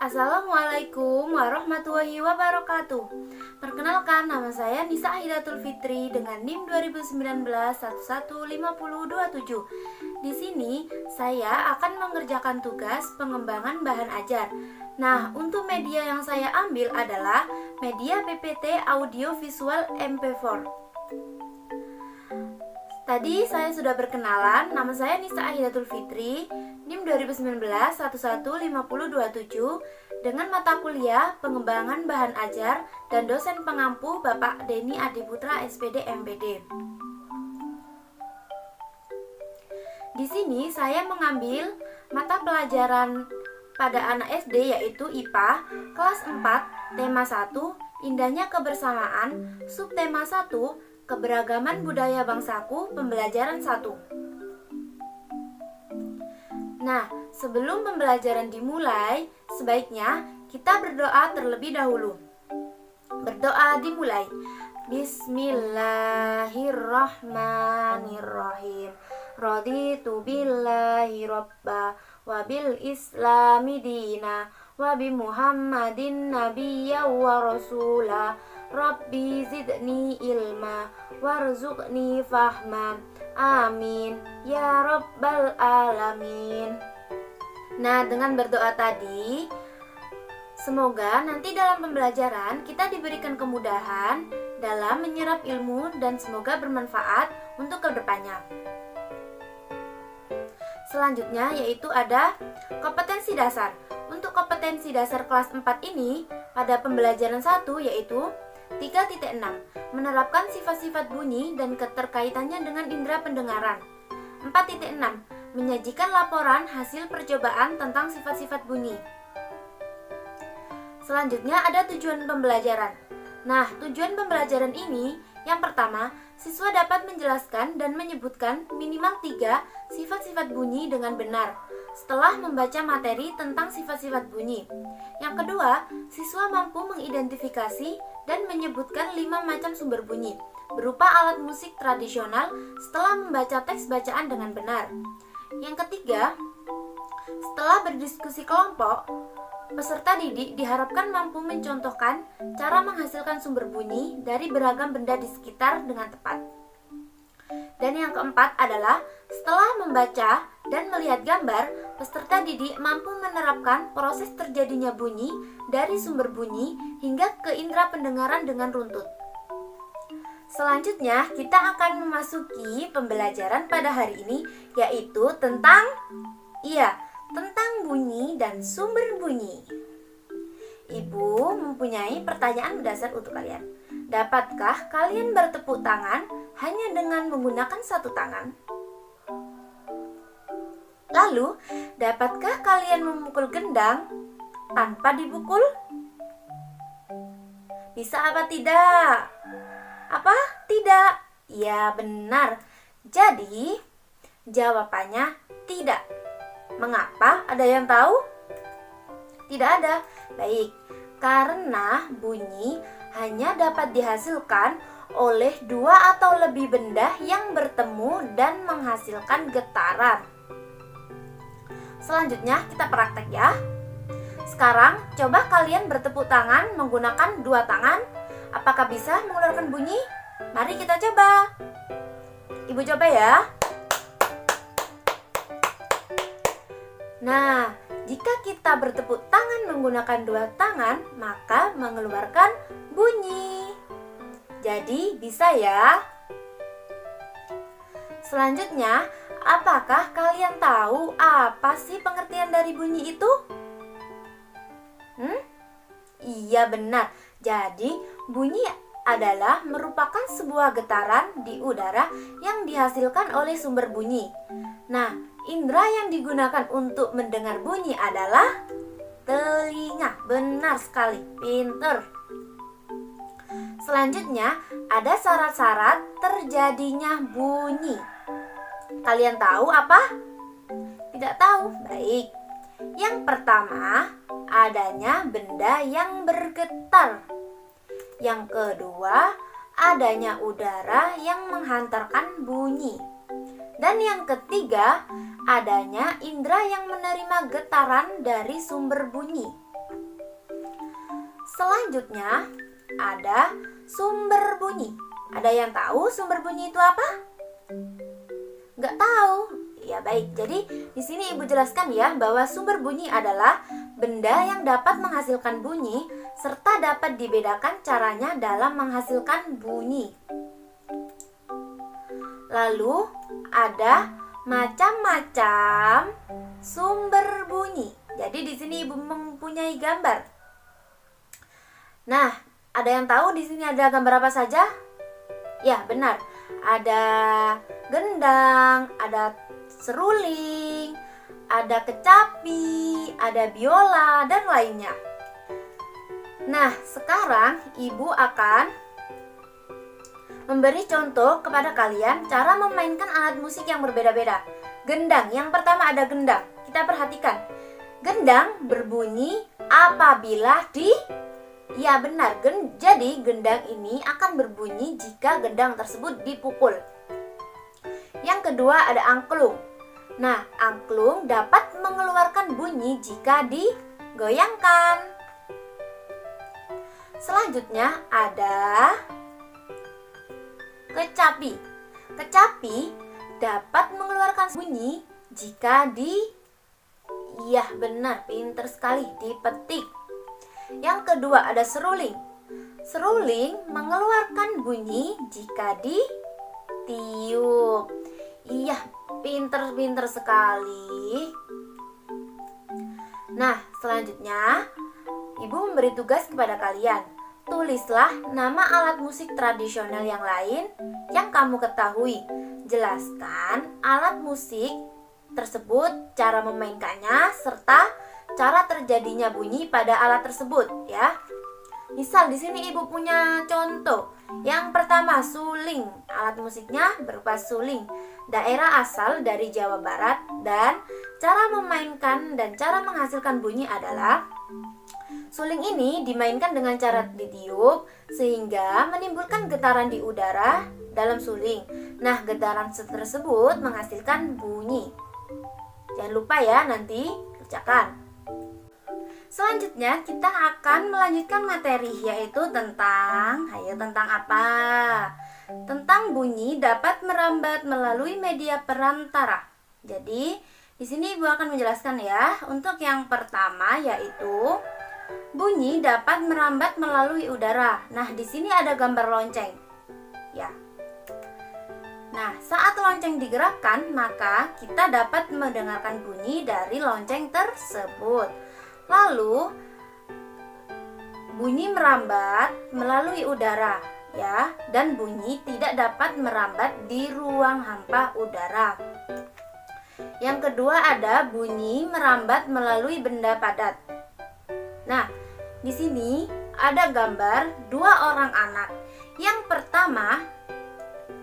Assalamualaikum warahmatullahi wabarakatuh. Perkenalkan, nama saya Nisa Hidatul Fitri dengan NIM 2019 115027. Di sini saya akan mengerjakan tugas pengembangan bahan ajar. Nah, untuk media yang saya ambil adalah media PPT audio visual MP4. Tadi saya sudah berkenalan, nama saya Nisa Hidatul Fitri, NIM 2019 115027 dengan mata kuliah pengembangan bahan ajar dan dosen pengampu Bapak Denny Adiputra SPD MPD. Di sini saya mengambil mata pelajaran pada anak SD yaitu IPA kelas 4 tema 1 Indahnya Kebersamaan, subtema 1 Keberagaman Budaya Bangsaku, pembelajaran 1. Nah, sebelum pembelajaran dimulai, sebaiknya kita berdoa terlebih dahulu. Berdoa dimulai. Bismillahirrahmanirrahim. Raditu billahi robba wa bil islami dina wa bi muhammadin nabiyya wa rasula. Rabbi zidni ilma warzuqni fahma. Amin ya rabbal alamin. Nah, dengan berdoa tadi, semoga nanti dalam pembelajaran kita diberikan kemudahan dalam menyerap ilmu dan semoga bermanfaat untuk kedepannya. Selanjutnya yaitu ada kompetensi dasar. Untuk kompetensi dasar kelas 4 ini pada pembelajaran 1 yaitu 3.6 menerapkan sifat-sifat bunyi dan keterkaitannya dengan indera pendengaran. 4.6 menyajikan laporan hasil percobaan tentang sifat-sifat bunyi. Selanjutnya ada tujuan pembelajaran. Nah, tujuan pembelajaran ini yang pertama, siswa dapat menjelaskan dan menyebutkan minimal 3 sifat-sifat bunyi dengan benar setelah membaca materi tentang sifat-sifat bunyi. Yang kedua, siswa mampu mengidentifikasi dan menyebutkan 5 macam sumber bunyi berupa alat musik tradisional setelah membaca teks bacaan dengan benar. Yang ketiga, setelah berdiskusi kelompok, peserta didik diharapkan mampu mencontohkan cara menghasilkan sumber bunyi dari beragam benda di sekitar dengan tepat. Dan yang keempat adalah setelah membaca dan melihat gambar, peserta didik mampu menerapkan proses terjadinya bunyi dari sumber bunyi hingga ke indera pendengaran dengan runtut. Selanjutnya, kita akan memasuki pembelajaran pada hari ini yaitu tentang bunyi dan sumber bunyi. Ibu mempunyai pertanyaan mendasar untuk kalian. Dapatkah kalian bertepuk tangan hanya dengan menggunakan satu tangan? Lalu, dapatkah kalian memukul gendang tanpa dipukul? Bisa apa tidak? Apa? Tidak? Ya, benar. Jadi, jawabannya tidak. Mengapa? Ada yang tahu? Tidak ada. Baik, karena bunyi hanya dapat dihasilkan oleh 2 atau lebih benda yang bertemu dan menghasilkan getaran. Selanjutnya kita praktek ya. Sekarang coba kalian bertepuk tangan menggunakan 2 tangan. Apakah bisa mengeluarkan bunyi? Mari kita coba. Ibu coba ya. Nah, jika kita bertepuk tangan menggunakan 2 tangan, maka mengeluarkan bunyi. Jadi bisa ya. Selanjutnya, apakah kalian tahu apa sih pengertian dari bunyi itu? Iya benar. Jadi, bunyi adalah merupakan sebuah getaran di udara yang dihasilkan oleh sumber bunyi. Nah, indera yang digunakan untuk mendengar bunyi adalah telinga. Benar sekali, pinter. Selanjutnya, ada syarat-syarat terjadinya bunyi. Kalian tahu apa? Tidak tahu? Baik. Yang pertama, adanya benda yang bergetar. Yang kedua, adanya udara yang menghantarkan bunyi. Dan yang ketiga, adanya indera yang menerima getaran dari sumber bunyi. Selanjutnya ada sumber bunyi. Ada yang tahu sumber bunyi itu apa? Nggak tahu? Ya baik, jadi di sini Ibu jelaskan ya bahwa sumber bunyi adalah benda yang dapat menghasilkan bunyi serta dapat dibedakan caranya dalam menghasilkan bunyi. Lalu ada macam-macam sumber bunyi. Jadi di sini Ibu mempunyai gambar. Nah, ada yang tahu di sini ada gambar apa saja? Ya, benar. Ada gendang, ada seruling, ada kecapi, ada biola, dan lainnya. Nah, sekarang Ibu akan memberi contoh kepada kalian cara memainkan alat musik yang berbeda-beda. Gendang, yang pertama ada gendang. Kita perhatikan. Gendang berbunyi apabila Ya benar, jadi gendang ini akan berbunyi jika gendang tersebut dipukul. Yang kedua ada angklung. Nah, angklung dapat mengeluarkan bunyi jika digoyangkan. Selanjutnya ada kecapi. Kecapi dapat mengeluarkan bunyi jika Iya benar, pinter sekali, dipetik. Yang kedua ada seruling. Seruling mengeluarkan bunyi jika ditiup. Iya, pinter sekali. Nah, selanjutnya Ibu memberi tugas kepada kalian. Tulislah nama alat musik tradisional yang lain yang kamu ketahui. Jelaskan alat musik tersebut, cara memainkannya, serta cara terjadinya bunyi pada alat tersebut ya. Misal di sini Ibu punya contoh. Yang pertama suling. Alat musiknya berupa suling. Daerah asal dari Jawa Barat dan cara memainkan dan cara menghasilkan bunyi adalah suling ini dimainkan dengan cara ditiup sehingga menimbulkan getaran di udara dalam suling. Nah, getaran tersebut menghasilkan bunyi. Jangan lupa ya nanti kerjakan. Selanjutnya kita akan melanjutkan materi yaitu tentang apa? Tentang bunyi dapat merambat melalui media perantara. Jadi di sini Ibu akan menjelaskan ya. Untuk yang pertama yaitu bunyi dapat merambat melalui udara. Nah, di sini ada gambar lonceng. Ya. Nah, saat lonceng digerakkan, maka kita dapat mendengarkan bunyi dari lonceng tersebut. Lalu bunyi merambat melalui udara ya, dan bunyi tidak dapat merambat di ruang hampa udara. Yang kedua ada bunyi merambat melalui benda padat. Nah, di sini ada gambar dua orang anak. Yang pertama,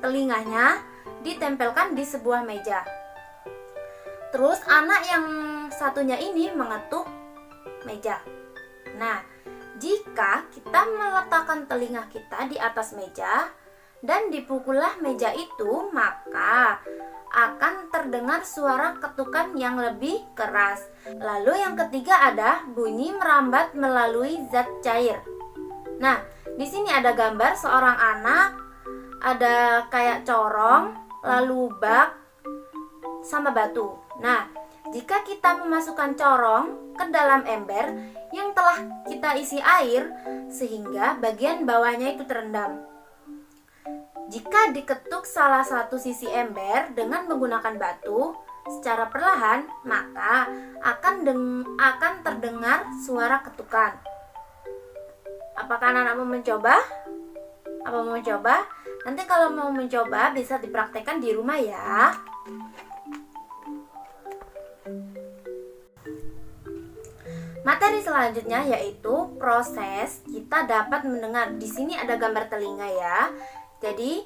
telinganya ditempelkan di sebuah meja. Terus anak yang satunya ini mengetuk meja. Nah, jika kita meletakkan telinga kita di atas meja dan dipukullah meja itu, maka akan terdengar suara ketukan yang lebih keras. Lalu yang ketiga ada bunyi merambat melalui zat cair. Nah, di sini ada gambar seorang anak, ada kayak corong, lalu bak sama batu. Nah, jika kita memasukkan corong ke dalam ember yang telah kita isi air sehingga bagian bawahnya itu terendam. Jika diketuk salah satu sisi ember dengan menggunakan batu secara perlahan, maka akan terdengar suara ketukan. Apakah anak-anak mau mencoba? Apa mau mencoba? Nanti kalau mau mencoba bisa dipraktekkan di rumah ya. Materi selanjutnya yaitu proses kita dapat mendengar. Di sini ada gambar telinga ya. Jadi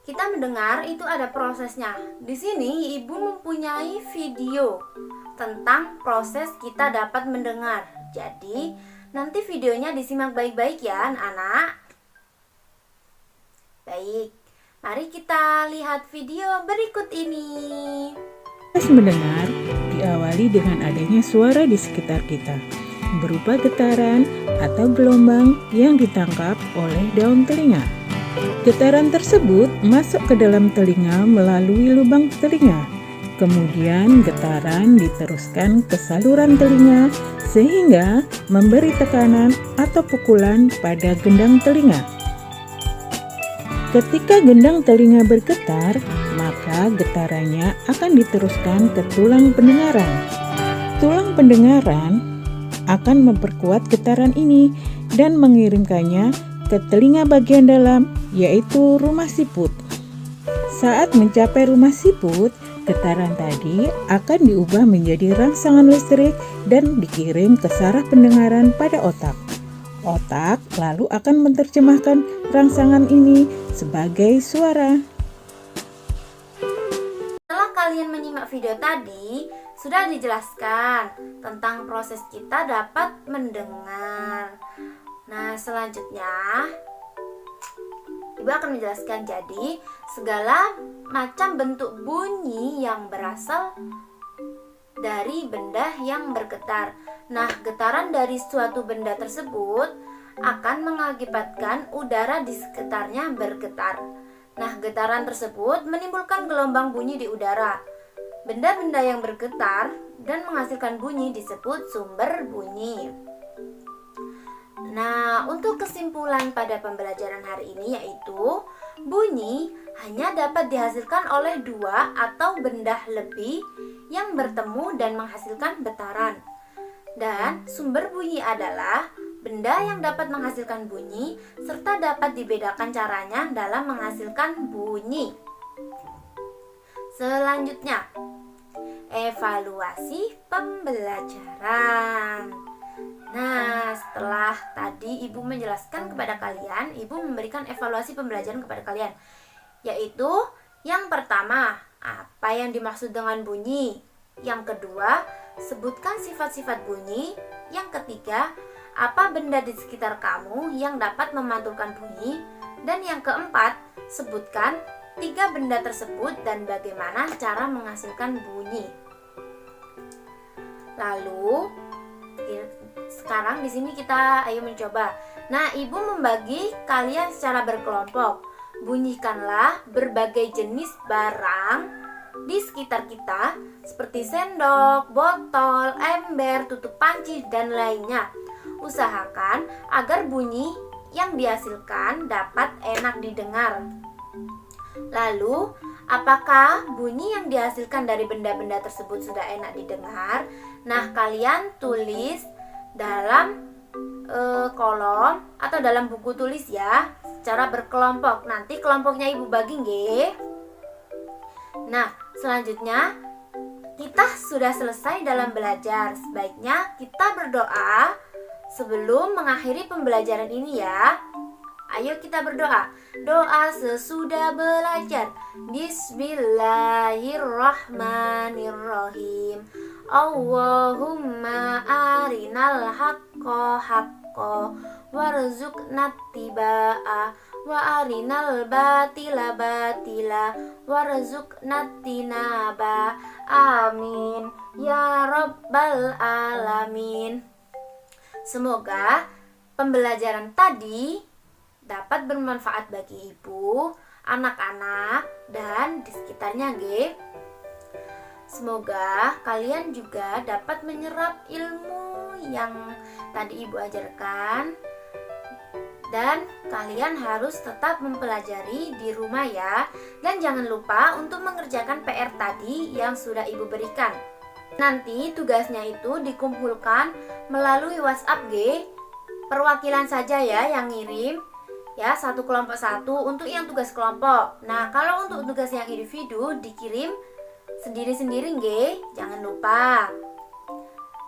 kita mendengar itu ada prosesnya. Di sini Ibu mempunyai video tentang proses kita dapat mendengar. Jadi nanti videonya disimak baik-baik ya anak-anak. Baik, mari kita lihat video berikut ini. Proses mendengar diawali dengan adanya suara di sekitar kita. berupa getaran atau gelombang yang ditangkap oleh daun telinga. Getaran tersebut masuk ke dalam telinga melalui lubang telinga. Kemudian getaran diteruskan ke saluran telinga sehingga memberi tekanan atau pukulan pada gendang telinga. Ketika gendang telinga bergetar, maka getarannya akan diteruskan ke tulang pendengaran. Tulang pendengaran akan memperkuat getaran ini dan mengirimkannya ke telinga bagian dalam, yaitu rumah siput. Saat mencapai rumah siput, getaran tadi akan diubah menjadi rangsangan listrik dan dikirim ke saraf pendengaran pada otak. Otak lalu akan menerjemahkan rangsangan ini sebagai suara. Setelah kalian menyimak video tadi, sudah dijelaskan tentang proses kita dapat mendengar. Nah, selanjutnya Ibu akan menjelaskan jadi segala macam bentuk bunyi yang berasal dari benda yang bergetar. Nah, getaran dari suatu benda tersebut akan mengakibatkan udara di sekitarnya bergetar. Nah, getaran tersebut menimbulkan gelombang bunyi di udara. Benda-benda yang bergetar dan menghasilkan bunyi disebut sumber bunyi. Nah, untuk kesimpulan pada pembelajaran hari ini yaitu bunyi hanya dapat dihasilkan oleh dua atau benda lebih yang bertemu dan menghasilkan getaran. Dan sumber bunyi adalah benda yang dapat menghasilkan bunyi serta dapat dibedakan caranya dalam menghasilkan bunyi. Selanjutnya, evaluasi pembelajaran. Nah, setelah tadi Ibu menjelaskan kepada kalian, Ibu memberikan evaluasi pembelajaran kepada kalian, yaitu yang pertama, apa yang dimaksud dengan bunyi? Yang kedua, sebutkan sifat-sifat bunyi. Yang ketiga, apa benda di sekitar kamu yang dapat memantulkan bunyi? Dan yang keempat, sebutkan 3 benda tersebut dan bagaimana cara menghasilkan bunyi. Lalu sekarang di sini kita ayo mencoba. Nah, Ibu membagi kalian secara berkelompok. Bunyikanlah berbagai jenis barang di sekitar kita seperti sendok, botol, ember, tutup panci dan lainnya. Usahakan agar bunyi yang dihasilkan dapat enak didengar. Lalu, apakah bunyi yang dihasilkan dari benda-benda tersebut sudah enak didengar? Nah, kalian tulis dalam kolom atau dalam buku tulis ya, secara berkelompok. Nanti kelompoknya Ibu bagi nggih. Nah, selanjutnya kita sudah selesai dalam belajar. Sebaiknya kita berdoa sebelum mengakhiri pembelajaran ini ya. Ayo kita berdoa. Doa sesudah belajar. Bismillahirrahmanirrahim. Allahumma arinal haqqo haqqo warzuqna tibaa wa arinal batila batila warzuqna tinaba. Amin ya rabbal alamin. Semoga pembelajaran tadi dapat bermanfaat bagi ibu, anak-anak, dan di sekitarnya nggih. Semoga kalian juga dapat menyerap ilmu yang tadi ibu ajarkan. Dan kalian harus tetap mempelajari di rumah ya. Dan jangan lupa untuk mengerjakan PR tadi yang sudah ibu berikan. Nanti tugasnya itu dikumpulkan melalui WhatsApp G. Perwakilan saja ya yang ngirim. Ya, satu kelompok satu untuk yang tugas kelompok. Nah, kalau untuk tugas yang individu dikirim sendiri-sendiri nggih, jangan lupa.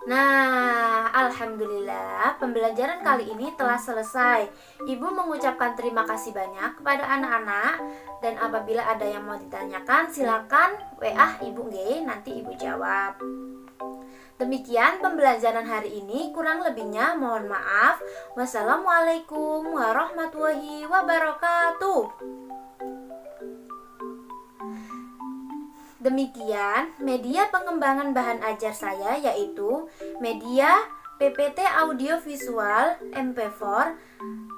Nah, alhamdulillah pembelajaran kali ini telah selesai. Ibu mengucapkan terima kasih banyak kepada anak-anak. Dan apabila ada yang mau ditanyakan, silakan WA Ibu nggih, nanti Ibu jawab. Demikian pembelajaran hari ini, kurang lebihnya mohon maaf. Wassalamualaikum warahmatullahi wabarakatuh. Demikian media pengembangan bahan ajar saya, yaitu media PPT Audiovisual MP4.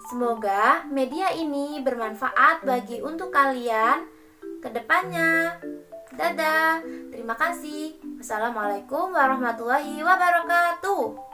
Semoga media ini bermanfaat untuk kalian ke depannya. Dadah, terima kasih. Wassalamualaikum warahmatullahi wabarakatuh.